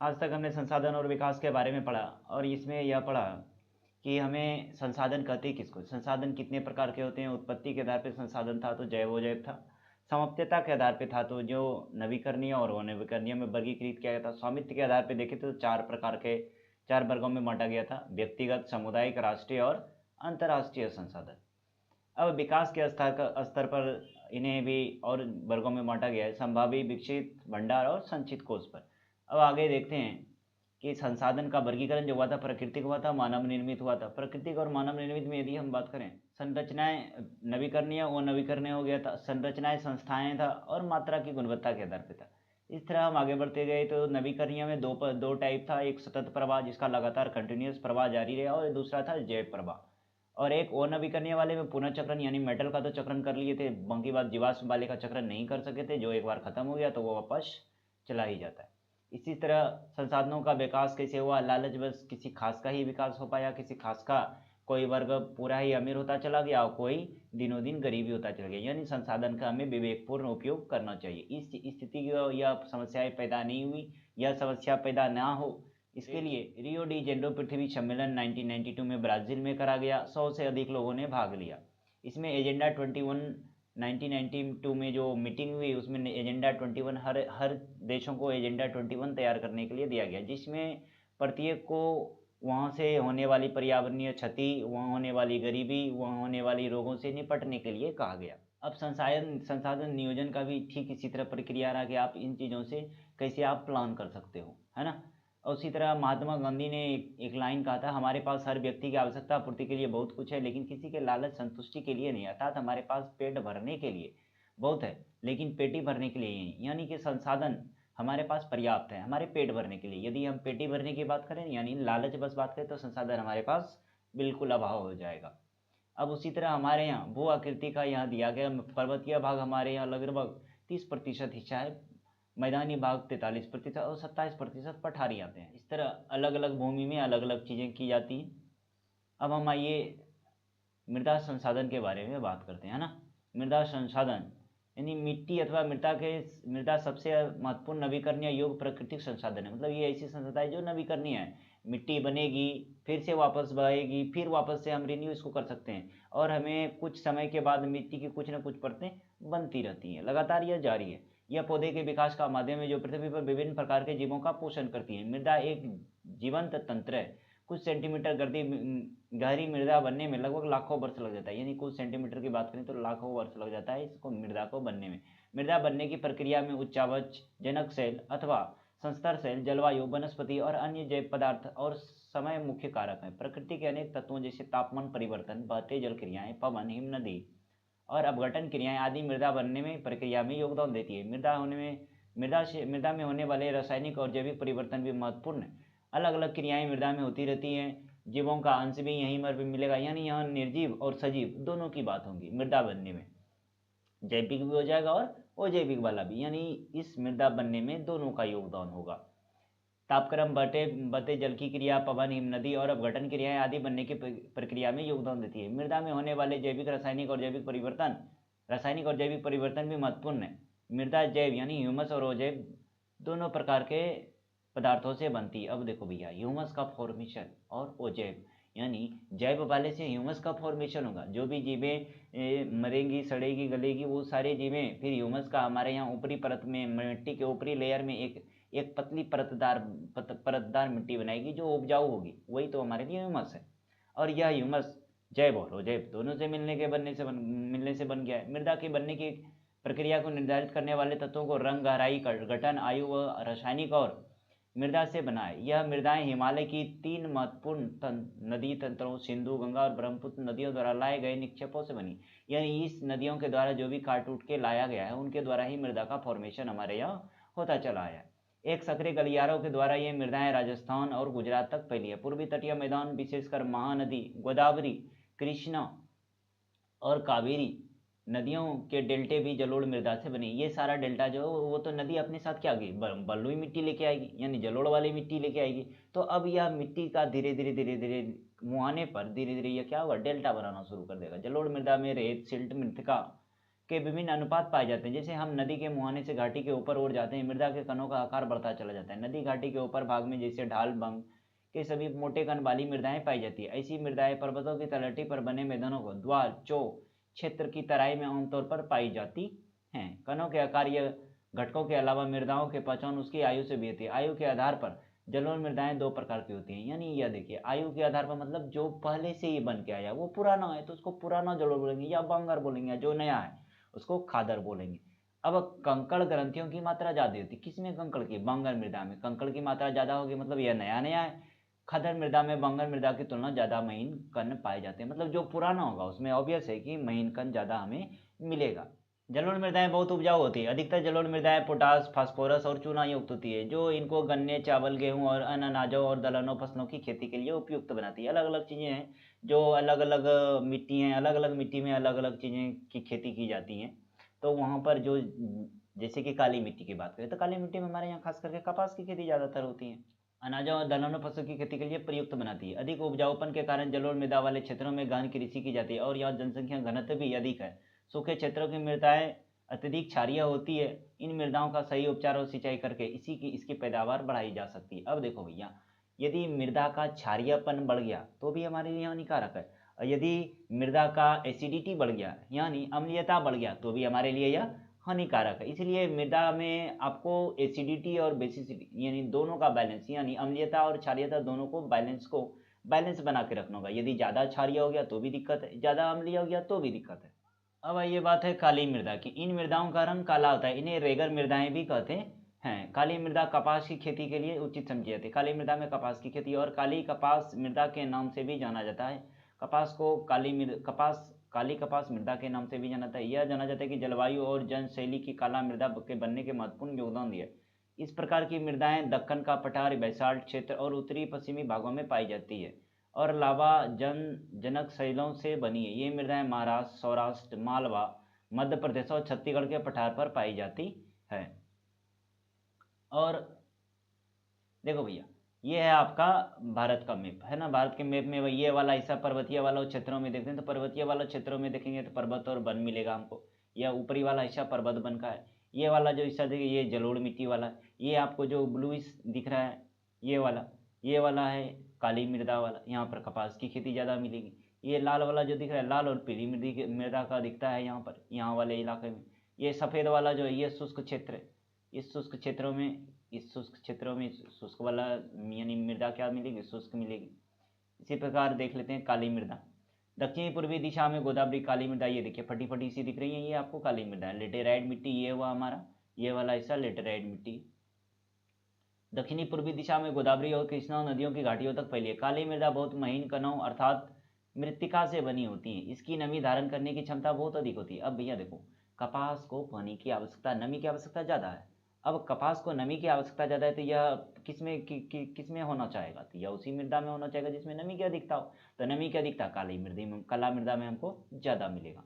आज तक हमने संसाधन और विकास के बारे में पढ़ा और इसमें यह पढ़ा कि हमें संसाधन कहते हैं किसको। संसाधन कितने प्रकार के होते हैं। उत्पत्ति के आधार पर संसाधन था तो जैव था। समाप्यता के आधार पर था तो जो नवीकरणीय और अनवीकरणीय में वर्गीकृत किया गया था। स्वामित्व के आधार पर देखें तो चार वर्गों में बांटा गया था। व्यक्तिगत, सामुदायिक, राष्ट्रीय और अंतर्राष्ट्रीय संसाधन। अब विकास के स्तर पर इन्हें भी और वर्गों में बांटा गया है। संभावी, विकसित, भंडार और संचित कोष पर। अब आगे देखते हैं कि संसाधन का वर्गीकरण जो हुआ था प्राकृतिक हुआ था, मानव निर्मित हुआ था। प्राकृतिक और मानव निर्मित में यदि हम बात करें, संरचनाएं नवीकरणीय व नवीकरणीय हो गया था। संरचनाएं संस्थाएं था और मात्रा की गुणवत्ता के आधार पर था। इस तरह हम आगे बढ़ते गए तो नवीकरणीय में दो टाइप था। एक सतत प्रवाह जिसका लगातार कंटिन्यूस प्रवाह जारी रहा और दूसरा था जैव प्रवाह। और एक अनवीकरणीय वाले में पुनः चक्रण यानी मेटल का तो चक्रण कर लिए थे, बाकी बात जीवाश्म वाले का चक्रण नहीं कर सके थे। जो एक बार खत्म हो गया तो वो वापस चला ही जाता है। इसी तरह संसाधनों का विकास कैसे हुआ। लालच बस किसी खास का ही विकास हो पाया, किसी खास का कोई वर्ग पूरा ही अमीर होता चला गया और कोई दिनों दिन गरीबी होता चला गया। यानी संसाधन का हमें विवेकपूर्ण उपयोग करना चाहिए। इस स्थिति या समस्याएं पैदा नहीं हुई, यह समस्या पैदा ना हो इसके लिए रियो डी जेनेरो पृथ्वी सम्मेलन 1992 में ब्राजील में करा गया। 100 से अधिक लोगों ने भाग लिया। इसमें एजेंडा 21 1992 में जो मीटिंग हुई उसमें एजेंडा 21 हर देशों को एजेंडा 21 तैयार करने के लिए दिया गया, जिसमें प्रत्येक को वहाँ से होने वाली पर्यावरणीय क्षति, वहाँ होने वाली गरीबी, वहाँ होने वाली रोगों से निपटने के लिए कहा गया। अब संसाधन नियोजन का भी ठीक इसी तरह प्रक्रिया रहा कि आप इन चीज़ों से कैसे आप प्लान कर सकते हो, है ना। और उसी तरह महात्मा गांधी ने एक लाइन कहा था, हमारे पास हर व्यक्ति की आवश्यकता पूर्ति के लिए बहुत कुछ है लेकिन किसी के लालच संतुष्टि के लिए नहीं। अर्थात हमारे पास पेट भरने के लिए बहुत है लेकिन पेटी भरने के लिए नहीं। यानी कि संसाधन हमारे पास पर्याप्त है हमारे पेट भरने के लिए। यदि हम पेटी भरने की बात करें यानी लालच बस बात करें तो संसाधन हमारे पास बिल्कुल अभाव हो जाएगा। अब उसी तरह हमारे यहाँ भू आकृति का यहाँ दिया गया पर्वतीय भाग हमारे यहाँ लगभग 30% हिस्सा है, मैदानी भाग 43% और 27% पठारी आते हैं। इस तरह अलग अलग भूमि में अलग अलग चीज़ें की जाती हैं। अब हम आइए मृदा संसाधन के बारे में बात करते हैं, है ना। मृदा संसाधन यानी मिट्टी अथवा मृदा सबसे महत्वपूर्ण नवीकरणीय योग्य प्राकृतिक संसाधन है। मतलब ये ऐसी संसाधन है जो नवीकरणीय है। मिट्टी बनेगी, फिर से वापस बहेगी, फिर वापस से हम रिन्यू इसको कर सकते हैं और हमें कुछ समय के बाद मिट्टी की कुछ न कुछ परतें बनती रहती हैं। लगातार यह जारी है। यह पौधे के विकास का माध्यम है जो पृथ्वी पर विभिन्न प्रकार के जीवों का पोषण करती है। मृदा एक जीवंत तंत्र है। कुछ सेंटीमीटर गहरी मृदा बनने में लगभग लाखों वर्ष लग जाता है। यानी कुछ सेंटीमीटर की बात करें तो लाखों वर्ष लग जाता है इसको मृदा को बनने में। मृदा बनने की प्रक्रिया में उच्चावच जनक सेल अथवा संस्तर सेल, जलवायु, वनस्पति और अन्य जैव पदार्थ और समय मुख्य कारक हैं। प्रकृति के अनेक तत्वों जैसे तापमान परिवर्तन, बहते जल क्रियाएं, पवन, हिम नदी और अपघटन क्रियाएं आदि मृदा बनने में प्रक्रिया में योगदान देती है। मृदा में होने वाले रासायनिक और जैविक परिवर्तन भी महत्वपूर्ण है। अलग अलग क्रियाएं मृदा में होती रहती हैं। जीवों का अंश भी यहीं पर मिलेगा। यानी यहाँ निर्जीव और सजीव दोनों की बात होगी मृदा बनने में। जैविक भी हो जाएगा और अजैविक वाला भी। यानी इस मृदा बनने में दोनों का योगदान होगा। तापक्रम, बढ़ते जल की क्रिया, पवन, हिम नदी और अपघटन क्रियाएं आदि बनने की प्रक्रिया में योगदान देती है। मृदा में होने वाले रासायनिक और जैविक परिवर्तन भी महत्वपूर्ण है। मृदा जैव यानी ह्यूमस और अजैव दोनों प्रकार के पदार्थों से बनती है। अब देखो भैया, ह्यूमस का फॉर्मेशन और अजैव यानी जैव वाले से ह्यूमस का फॉर्मेशन होगा। जो भी जीवें मरेंगी, सड़ेगी, गलेगी, वो सारे जीवें फिर ह्यूमस का हमारे यहाँ ऊपरी परत में, मिट्टी के ऊपरी लेयर में एक पतली परतदार मिट्टी बनाएगी जो उपजाऊ होगी। वही तो हमारे लिए ह्यूमस है। और यह ह्यूमस जैव और अजैव दोनों से मिलने से बन गया है। मृदा के बनने की प्रक्रिया को निर्धारित करने वाले तत्वों को रंग, गहराई, गठन, आयु व रासायनिक और मृदा से बना है। यह मृदाएं हिमालय की 3 महत्वपूर्ण नदी तंत्रों सिंधु, गंगा और ब्रह्मपुत्र नदियों द्वारा लाए गए निक्षेपों से बनी। यानी इस नदियों के द्वारा जो भी काट उठ के लाया गया है उनके द्वारा ही मृदा का फॉर्मेशन हमारे यहाँ होता चला है। एक सक्रिय गलियारों के द्वारा ये मृदाएं राजस्थान और गुजरात तक फैली है। पूर्वी तटीय मैदान विशेषकर महानदी, गोदावरी, कृष्णा और कावेरी नदियों के डेल्टे भी जलोढ़ मृदा से बने। ये सारा डेल्टा जो वो तो नदी अपने साथ क्या आएगी, बलुई मिट्टी लेके आएगी यानी जलोढ़ वाली मिट्टी लेके आएगी। तो अब यह मिट्टी का धीरे धीरे मुहाने पर धीरे धीरे यह क्या होगा, डेल्टा बनाना शुरू कर देगा। जलोढ़ मृदा में रेत, सिल्ट, मृतिका के विभिन्न अनुपात पाए जाते हैं। जैसे हम नदी के मुहाने से घाटी के ऊपर उड़ जाते हैं, मृदा के कणों का आकार बढ़ता चला जाता है। नदी घाटी के ऊपर भाग में जैसे ढाल बंग के सभी मोटे कण वाली मृदाएं पाई जाती है। ऐसी मृदाएं पर्वतों की तलहटी पर बने मैदानों को द्वार चो क्षेत्र की तराई में आमतौर पर पाई जाती हैं। कणों के आकार या घटकों के अलावा मृदाओं के पहचान उसकी आयु से भी होती है। आयु के आधार पर जलोढ़ मृदाएं दो प्रकार की होती हैं। यानी यह देखिए, आयु के आधार पर मतलब जो पहले से ही बन के आया, वो पुराना है तो उसको पुराना जलोढ़ बोलेंगे या बंगर बोलेंगे, जो नया है उसको खादर बोलेंगे। अब कंकड़ ग्रंथियों की मात्रा ज्यादा होती है। किसमें? कंकड़ की, बंगर मृदा में कंकड़ की मात्रा ज्यादा होगी, मतलब यह नया नया है। खादर मृदा में बंगर मृदा की तुलना ज्यादा महीन कण पाए जाते हैं, मतलब जो पुराना होगा उसमें ऑब्वियस है कि महीन कण ज्यादा हमें मिलेगा। जलोढ़ मृदाएं बहुत उपजाऊ होती है। अधिकतर जलोढ़ मृदाएं पोटास, फास्फोरस और चूना युक्त होती है, जो इनको गन्ने, चावल, गेहूं और अन्य अनाजों और दलहनों फसलों की खेती के लिए उपयुक्त बनाती है। अलग अलग चीजें हैं जो अलग अलग मिट्टी हैं, अलग अलग मिट्टी में अलग अलग चीजें की खेती की जाती हैं। तो वहाँ पर जो, जैसे कि काली मिट्टी की बात करें तो काली मिट्टी में हमारे यहाँ खास करके कपास की खेती ज़्यादातर होती है। अनाजों और दलहनों फसलों की खेती के लिए प्रयुक्त बनाती है। अधिक उपजाऊपन के कारण जलोढ़ मृदा वाले क्षेत्रों में गहन कृषि की जाती है और यहाँ जनसंख्या घनत्व भी अधिक है। सूखे क्षेत्रों की मृदाएं अत्यधिक क्षारीय होती है। इन मृदाओं का सही उपचार और सिंचाई करके इसकी पैदावार बढ़ाई जा सकती है। अब देखो भैया, यदि मृदा का क्षारीयपन बढ़ गया तो भी हमारे लिए हानिकारक है, और यदि मृदा का एसिडिटी बढ़ गया यानी अम्लीयता बढ़ गया तो भी हमारे लिए यह हानिकारक है। इसलिए मृदा में आपको एसिडिटी और बेसिसिटी यानी दोनों का बैलेंस, यानी अम्लीयता और क्षारीयता दोनों को बैलेंस बना के रखना होगा। यदि ज़्यादा क्षारीय हो गया तो भी दिक्कत है, ज़्यादा अम्लीय हो गया तो भी दिक्कत है। अब ये बात है काली मृदा की। इन मृदाओं का रंग काला होता है, इन्हें रेगर मृदाएं भी कहते हैं। काली मृदा कपास की खेती के लिए उचित समझी जाती है। काली मृदा में कपास की खेती और काली कपास मृदा के नाम से भी जाना जाता है। कपास को काली कपास मृदा के नाम से भी जाना जाता है। यह जाना जाता है कि जलवायु और जन शैली की काला मृदा के बनने के महत्वपूर्ण योगदान दिया। इस प्रकार की मृदाएं दक्कन का पठार, बैसाल्ट क्षेत्र और उत्तरी पश्चिमी भागों में पाई जाती है और लावा जनक शैलों से बनी है। ये मृदाएं महाराष्ट्र, सौराष्ट्र, मालवा, मध्य प्रदेश और छत्तीसगढ़ के पठार पर पाई जाती है। और देखो भैया, ये है आपका भारत का मैप, है ना। भारत के मैप में ये वाला हिस्सा पर्वतीय वाला क्षेत्रों में देखते हैं तो पर्वतीय वाला क्षेत्रों में देखेंगे तो पर्वत और वन मिलेगा हमको। यह ऊपरी वाला हिस्सा पर्वत वन का है। ये वाला जो हिस्सा देखिए, ये जलोढ़ मिट्टी वाला है। ये आपको जो ब्लूइश दिख रहा है, ये वाला है काली मृदा वाला, यहाँ पर कपास की खेती ज़्यादा मिलेगी। ये लाल वाला जो दिख रहा है, लाल और पीली मृदा का दिखता है यहाँ पर, यहाँ वाले इलाके में। ये सफ़ेद वाला जो है ये शुष्क क्षेत्र है। इस शुष्क क्षेत्रों में शुष्क वाला यानी मृदा क्या मिलेगी? शुष्क मिलेगी। इसी प्रकार देख लेते हैं काली मृदा। दक्षिणी पूर्वी दिशा में गोदावरी काली मृदा, ये देखिए फटी फटी सी दिख रही है, ये आपको काली मृदा है। लेटेराइट मिट्टी ये हुआ हमारा, ये वाला हिस्सा लेटेराइट मिट्टी। दक्षिणी पूर्वी दिशा में गोदावरी और कृष्णा नदियों की घाटियों तक फैली है। काली मृदा बहुत महीन कणों अर्थात मृत्तिका से बनी होती है। इसकी नमी धारण करने की क्षमता बहुत अधिक होती है। अब भैया देखो, कपास को पानी की आवश्यकता, नमी की आवश्यकता ज़्यादा है। अब कपास को नमी की आवश्यकता ज़्यादा है तो यह किसमें होना चाहेगा? तो यह उसी मृदा में होना चाहेगा जिसमें नमी की अधिकता हो। तो नमी की अधिकता काला मृदा में हमको ज़्यादा मिलेगा।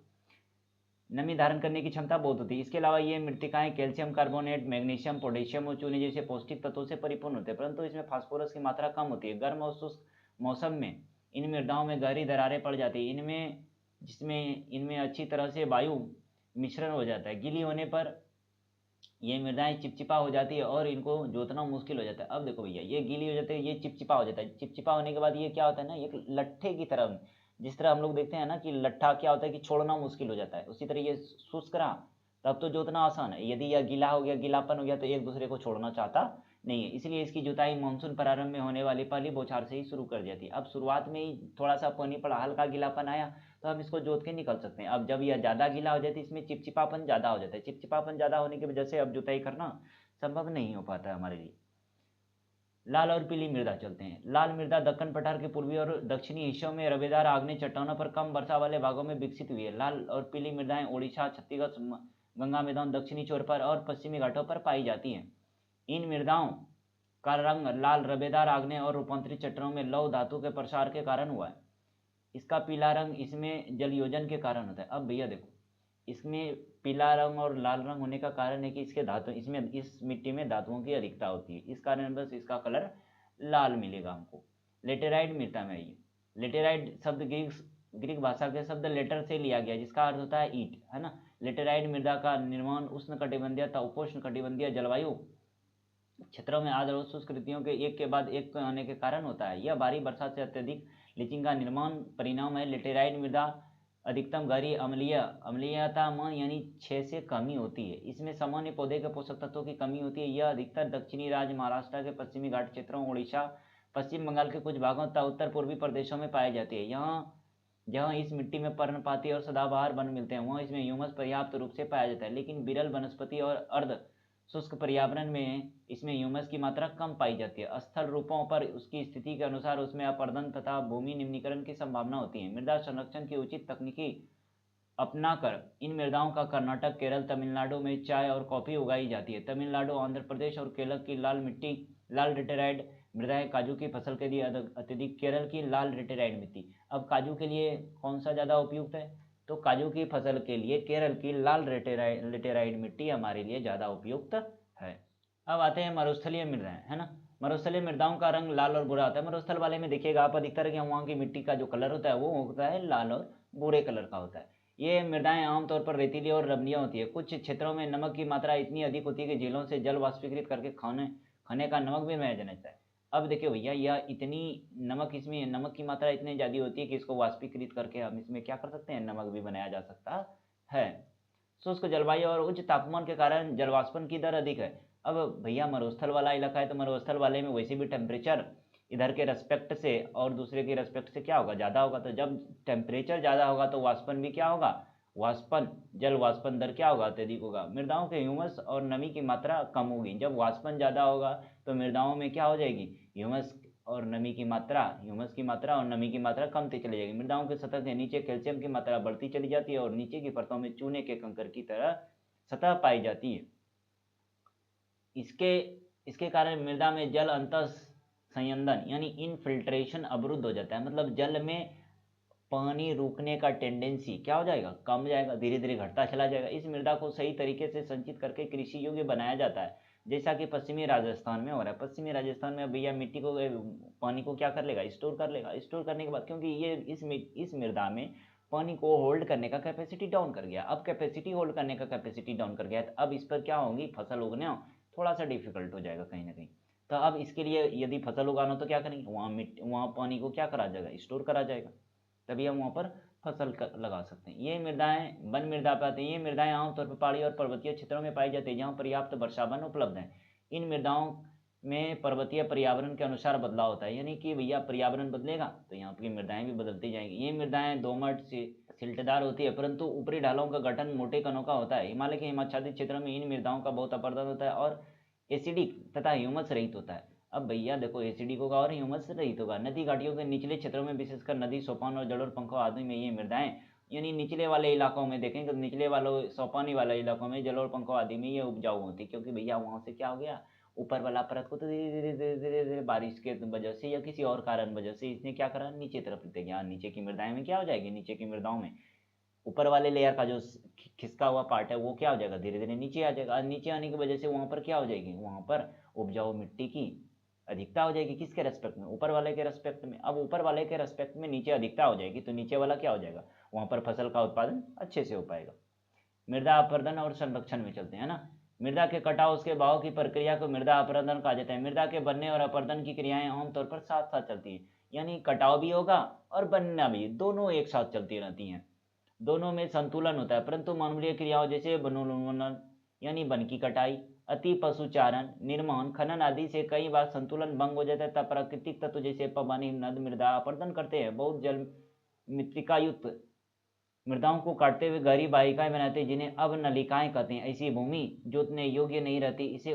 नमी धारण करने की क्षमता बहुत होती है। इसके अलावा ये मृत्तिकाएं कैल्शियम कार्बोनेट, मैग्नीशियम, पोटेशियम और चूने जैसे पौष्टिक तत्वों से परिपूर्ण होते हैं, परंतु इसमें फास्फोरस की मात्रा कम होती है। गर्म और शुष्क मौसम में इन मृदाओं में गहरी दरारें पड़ जाती है, इनमें अच्छी तरह से वायु मिश्रण हो जाता है। गीली होने पर ये मृदाएं चिपचिपा हो जाती है और इनको जोतना मुश्किल हो जाता है। अब देखो भैया, ये गीली हो जाती है, ये चिपचिपा हो जाता है। चिपचिपा होने के बाद ये क्या होता है ना, एक लट्ठे की तरह, जिस तरह हम लोग देखते हैं ना कि लट्ठा क्या होता है कि छोड़ना मुश्किल हो जाता है, उसी तरह ये शुष्क रहा तब तो जोतना आसान है। यदि यह गीला हो गया, गीलापन हो गया तो एक दूसरे को छोड़ना चाहता नहीं है। इसलिए इसकी जुताई मानसून प्रारंभ में होने वाली पहली बौछार से ही शुरू कर जाती है। अब शुरुआत में ही थोड़ा सा पानी पड़ा, हल्का गीलापन आया तो हम इसको जोत के निकल सकते हैं। अब जब यह ज़्यादा गीला हो जाती है, इसमें चिपचिपापन ज़्यादा हो जाता है। चिपचिपापन ज़्यादा होने की वजह से अब जुताई करना संभव नहीं हो पाता है हमारे लिए। लाल और पीली मृदा चलते हैं। लाल मृदा दक्कन पठार के पूर्वी और दक्षिणी हिस्सों में रवेदार आग्नेय चट्टानों पर कम वर्षा वाले भागों में विकसित हुई है। लाल और पीली मृदाएं ओडिशा, छत्तीसगढ़, गंगा मैदान दक्षिणी छोर पर और पश्चिमी घाटों पर पाई जाती हैं। इन मृदाओं का रंग लाल रवेदार आग्नेय और रूपांतरित चट्टानों में लौह धातु के प्रसार के कारण हुआ है। इसका पीला रंग इसमें जलयोजन के कारण होता है। अब भैया देखो, इसमें पीला रंग और लाल रंग होने का कारण है कि इस मिट्टी में धातुओं की अधिकता होती है, इस कारण बस इसका कलर लाल मिलेगा हमको। लेटेराइट मृदा में आइए। लेटेराइट शब्द ग्रीक भाषा के शब्द लेटर से लिया गया, जिसका अर्थ होता है ईंट, है ना। लेटेराइट मृदा का निर्माण उष्णकटिबंधीय तथा उपोष्णकटिबंधीय जलवायु क्षेत्रों में आर्द्र और शुष्क ऋतुओं के एक के बाद एक आने के कारण होता है। यह भारी वर्षा से अत्यधिक लीचिंग का निर्माण परिणाम है। लेटेराइट मृदा अधिकतम गहरी अम्लीयता मान यानी 6 से कमी होती है। इसमें सामान्य पौधे के पोषक तत्वों की कमी होती है। यह अधिकतर दक्षिणी राज्य महाराष्ट्र के पश्चिमी घाट क्षेत्रों, उड़ीसा, पश्चिम बंगाल के कुछ भागों तथा उत्तर पूर्वी प्रदेशों में पाई जाती है। जहाँ इस मिट्टी में पर्णपाती और सदाबहार वन मिलते हैं, वहाँ इसमें ह्यूमस पर्याप्त रूप से पाया जाता है। लेकिन विरल वनस्पति और अर्ध शुष्क पर्यावरण में इसमें ह्यूमस की मात्रा कम पाई जाती है। स्थल रूपों पर उसकी स्थिति के अनुसार उसमें अपर्दन तथा भूमि निम्नीकरण की संभावना होती है। मृदा संरक्षण की उचित तकनीकी अपनाकर इन मृदाओं का कर्नाटक, केरल, तमिलनाडु में चाय और कॉफी उगाई जाती है। तमिलनाडु, आंध्र प्रदेश और केरल की लाल मिट्टी, लाल लेटेराइट मृदाएं काजू की फसल के लिए अत्यधिक। केरल की लाल लेटेराइट मिट्टी, अब काजू के लिए कौन सा ज़्यादा उपयुक्त है? तो काजू की फसल के लिए केरल की लाल लेटेराइट मिट्टी हमारे लिए ज़्यादा उपयुक्त है। अब आते हैं मरुस्थलीय मृदाएं, है ना। मरुस्थलीय मृदाओं का रंग लाल और भूरा होता है। मरुस्थल वाले में देखिएगा आप अधिकतर कि वहाँ की मिट्टी का जो कलर होता है वो होता है लाल और भूरे कलर का होता है। ये मृदाएं आमतौर पर रेतीली और रमणीय होती है। कुछ क्षेत्रों में नमक की मात्रा इतनी अधिक होती है कि झीलों से जल वाष्पीकृत करके खाने का नमक भी बनाया जाता है। अब देखिए भैया, यह इतनी इसमें नमक की मात्रा इतनी ज़्यादा होती है कि इसको वाष्पीकृत करके हम इसमें क्या कर सकते हैं, नमक भी बनाया जा सकता है। शुष्क जलवायु और उच्च तापमान के कारण जलवाष्पन की दर अधिक है। अब भैया मरुस्थल वाला इलाका है तो मरुस्थल वाले में वैसे भी टेम्परेचर इधर के रेस्पेक्ट से और दूसरे के रेस्पेक्ट से क्या होगा, ज़्यादा होगा। तो जब टेम्परेचर ज़्यादा होगा तो वाष्पन भी क्या होगा, जल वाष्पन दर क्या होगा, अत्यधिक होगा। मृदाओं के ह्यूमस और नमी की मात्रा कम होगी। जब वाष्पन ज़्यादा होगा तो मृदाओं में क्या हो जाएगी, ह्यूमस की मात्रा और नमी की मात्रा कमती चली जाएगी। मृदाओं की सतह के नीचे कैल्शियम की मात्रा बढ़ती चली जाती है और नीचे की परतों में चूने के कंकर की तरह सतह पाई जाती है। इसके कारण मृदा में जल अंतः संयंदन यानी इनफिल्ट्रेशन अवरुद्ध हो जाता है। मतलब जल में पानी रुकने का टेंडेंसी क्या हो जाएगा, कम हो जाएगा, धीरे धीरे घटता चला जाएगा। इस मृदा को सही तरीके से संचित करके कृषि योग्य बनाया जाता है, जैसा कि पश्चिमी राजस्थान में हो रहा है। पश्चिमी राजस्थान में भैया मिट्टी को, पानी को क्या कर लेगा, स्टोर कर लेगा। स्टोर करने के बाद क्योंकि ये इस मृदा में पानी को होल्ड करने का कैपेसिटी डाउन कर गया, अब कैपेसिटी होल्ड करने का कैपेसिटी डाउन कर गया, तो अब इस पर क्या होगी, फसल उगने थोड़ा सा डिफिकल्ट हो जाएगा कहीं ना कहीं। तो अब इसके लिए यदि फसल उगाना तो क्या करेंगे, वहाँ पानी को क्या करा जाएगा, स्टोर करा जाएगा, तभी हम वहाँ पर फसल लगा सकते हैं। ये मृदाएं वन मृदा पे आती हैं। ये मृदाएं आमतौर पर पहाड़ी और पर्वतीय क्षेत्रों में पाई जाती है जहाँ पर्याप्त वर्षावन उपलब्ध है। इन मृदाओं में पर्वतीय पर्यावरण के अनुसार बदलाव होता है, यानी कि भैया पर्यावरण बदलेगा तो यहाँ की मृदाएं भी बदलती जाएंगी। ये मृदाएं दोमट सिल्टदार होती है, परंतु ऊपरी ढालों का गठन मोटे कणों का होता है। हिमालय के हिमाच्छादित क्षेत्रों में इन मृदाओं का बहुत अपर्दन होता है और एसिडिक तथा ह्यूमस रहित होता है। अब भैया देखो, एसिडिक होगा और ह्यूमस रहित होगा। नदी घाटियों के निचले क्षेत्रों में, विशेषकर नदी, सोपान और जलोढ़ पंखों आदि में ये मृदाएं, यानी निचले वाले इलाकों में देखेंगे तो निचले वालों सोपानी वाले इलाकों में, जलोढ़ पंखों आदि में ये उपजाऊ होती है, क्योंकि भैया वहाँ से क्या हो गया, ऊपर वाला परत को तो धीरे धीरे धीरे धीरे धीरे बारिश के वजह से या किसी और कारण वजह से इसने क्या करा, नीचे तरफ लेते गया। नीचे की मृदाएं में क्या हो जाएगी, नीचे की मृदाओं में ऊपर वाले लेयर का जो खिसका हुआ पार्ट है वो क्या हो जाएगा, धीरे धीरे नीचे आ जाएगा। नीचे आने की वजह से वहाँ पर क्या हो जाएगी, वहाँ पर उपजाऊ मिट्टी की अधिकता हो जाएगी। किसके रेस्पेक्ट में, ऊपर वाले के रेस्पेक्ट में। अब ऊपर वाले के रेस्पेक्ट में नीचे अधिकता हो जाएगी तो नीचे वाला क्या हो जाएगा, वहाँ पर फसल का उत्पादन अच्छे से हो पाएगा। मृदा अपर्दन और संरक्षण में चलते हैं ना। मृदा के कटाव उसके बहाव की प्रक्रिया को मृदा अपर्दन कहा जाता है। मृदा के बनने और अपर्दन की क्रियाएं आमतौर पर साथ साथ चलती है, यानी कटाव भी होगा और बनना भी, दोनों एक साथ चलती रहती हैं, दोनों में संतुलन होता है। परंतु मानवीय क्रियाओं जैसे वनोन्मूलन यानी वन की कटाई, अति पशुचारण, निर्माण, खनन आदि से कई बार संतुलन भंग हो जाता है। तब प्राकृतिक तत्व जैसे पवन, हिमनद मृदा अपर्दन करते हैं। बहुत जल मृत्तिका युक्त मृदाओं को काटते हुए गहरी वाहिकाएं बनाते हैं, जिन्हें अब नलिकाएं कहते हैं। ऐसी भूमि जोतने योग्य नहीं रहती, इसे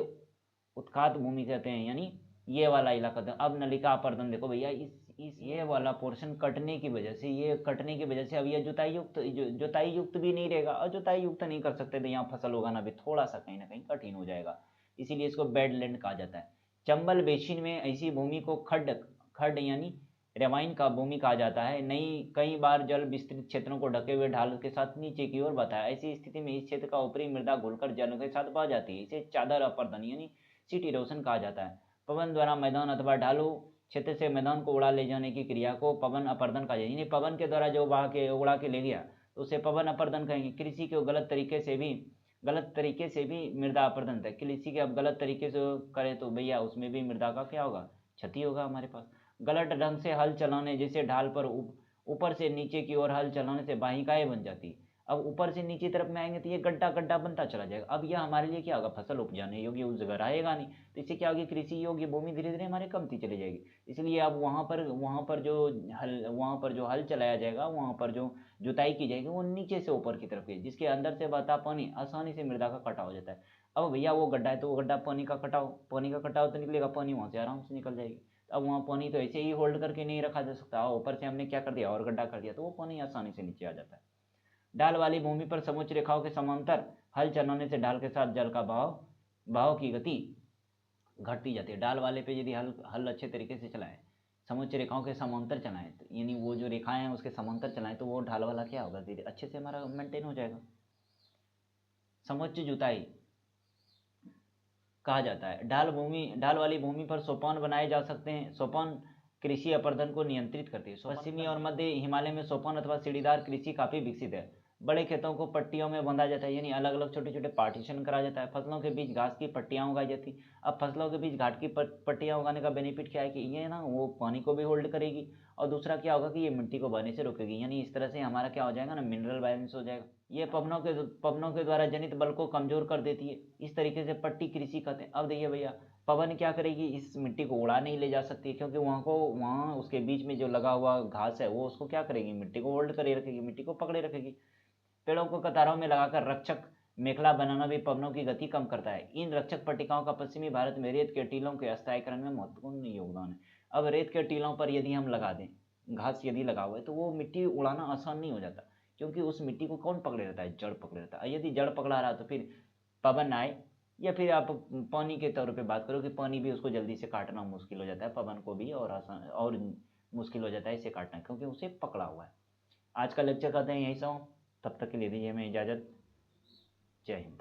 उत्खात भूमि कहते हैं, यानी ये वाला इलाका था। अब नलिका अपर्दन देखो भैया, इस ये वाला पोर्शन कटने की वजह से अब ये जुताई युक्त भी नहीं रहेगा, और जुताई युक्त नहीं कर सकते तो यहाँ फसल उगाना भी थोड़ा सा कहीं ना कहीं कठिन हो जाएगा, इसीलिए इसको बेडलैंड कहा जाता है। चंबल बेसिन में ऐसी भूमि को खड्ड यानी रेवाइन का भूमि कहा जाता है। कई बार जल विस्तृत क्षेत्रों को ढके हुए ढाल के साथ नीचे की ओर बहता है। ऐसी स्थिति में इस क्षेत्र का ऊपरी मृदा घुलकर जल के साथ बह जाती है। इसे चादर अपर्दन यानी सीट इरोशन कहा जाता है। पवन द्वारा मैदान अथवा ढालू क्षेत्र से मैदान को उड़ा ले जाने की क्रिया को पवन अपर्दन कहा जाता है, यानी पवन के द्वारा जो बहा के उड़ा के ले गया तो उसे पवन अपर्दन कहेंगे। कृषि को गलत तरीके से भी मृदा अपरदन होता है। कृषि के अब गलत तरीके से करें तो भैया उसमें भी मृदा का क्या होगा, क्षति होगा हमारे पास। गलत ढंग से हल चलाने, जैसे ढाल पर ऊपर से नीचे की ओर हल चलाने से वाहिकाएं बन जाती है। अब ऊपर से नीचे तरफ में आएंगे तो ये गड्ढा गड्ढा बनता चला जाएगा। अब यह हमारे लिए क्या होगा, फसल उपजाने योग्य उस जगह रहेगा नहीं। तो इससे क्या होगी, कृषि योग्य भूमि धीरे धीरे हमारे कमती चली जाएगी। इसलिए अब वहाँ पर जो हल चलाया जाएगा, वहाँ पर जो जुताई की जाएगी वो नीचे से ऊपर की तरफ की, जिसके अंदर से बहता पानी आसानी से मृदा का कटाव हो जाता है। अब भैया वो गड्ढा है तो वो गड्ढा पानी का कटाव तो निकलेगा, पानी वहाँ से आराम से निकल जाएगी। तो अब वहाँ पानी तो ऐसे ही होल्ड करके नहीं रखा जा सकता, ऊपर से हमने क्या कर दिया और गड्ढा कर दिया तो वो पानी आसानी से नीचे आ जाता है। ढाल वाली भूमि पर समुच्च रेखाओं के समांतर हल चलाने से ढाल के साथ जल का बहाव की गति घटती जाती है। डाल वाले पे यदि हल अच्छे तरीके से चलाएं, समुच्च रेखाओं के समांतर चलाएं, तो यानी वो जो रेखाएं हैं उसके समांतर चलाएं, तो वो ढाल वाला क्या होगा, धीरे अच्छे से हमारा मेंटेन हो जाएगा। समुच्च जुताई कहा जाता है। ढाल वाली भूमि पर सोपान बनाए जा सकते हैं। सोपान कृषि अपरदन को नियंत्रित करती है। पश्चिमी और मध्य हिमालय में सोपान अथवा सीढ़ीदार कृषि काफी विकसित है। बड़े खेतों को पट्टियों में बांधा जाता है, यानी अलग अलग छोटे छोटे पार्टीशन करा जाता है। फसलों के बीच घास की पट्टियां उगाई जाती। अब फसलों के बीच घाट की पट्टियां उगाने का बेनिफिट क्या है कि ये ना वो पानी को भी होल्ड करेगी, और दूसरा क्या होगा कि ये मिट्टी को बहने से रोकेगी, यानी इस तरह से हमारा क्या हो जाएगा ना, मिनरल बैलेंस हो जाएगा। ये पवनों के द्वारा जनित बल को कमजोर कर देती है। इस तरीके से पट्टी कृषि कहते हैं। अब देखिए भैया, पवन क्या करेगी, इस मिट्टी को उड़ा नहीं ले जा सकती, क्योंकि वहाँ उसके बीच में जो लगा हुआ घास है वो उसको क्या करेगी, मिट्टी को होल्ड करे रखेगी, मिट्टी को पकड़े रखेगी। पेड़ों को कतारों में लगाकर रक्षक मेखला बनाना भी पवनों की गति कम करता है। इन रक्षक पट्टिकाओं का पश्चिमी भारत में रेत के टीलों के अस्थायीकरण में महत्वपूर्ण योगदान है। अब रेत के टीलों पर यदि हम लगा दें, घास यदि लगा हुआ है, तो वो मिट्टी उड़ाना आसान नहीं हो जाता, क्योंकि उस मिट्टी को कौन पकड़े रहता है, जड़ पकड़े रहता है। यदि जड़ पकड़ा रहा तो फिर पवन आए, या फिर आप पानी के तौर पे बात करो कि पानी भी उसको जल्दी से काटना मुश्किल हो जाता है, पवन को भी और आसान और मुश्किल हो जाता है इसे काटना, क्योंकि उसे पकड़ा हुआ है। आज का लेक्चर करते हैं यही सब। तब तक के लिए दीजिए हमें इजाज़त। जय हिंद।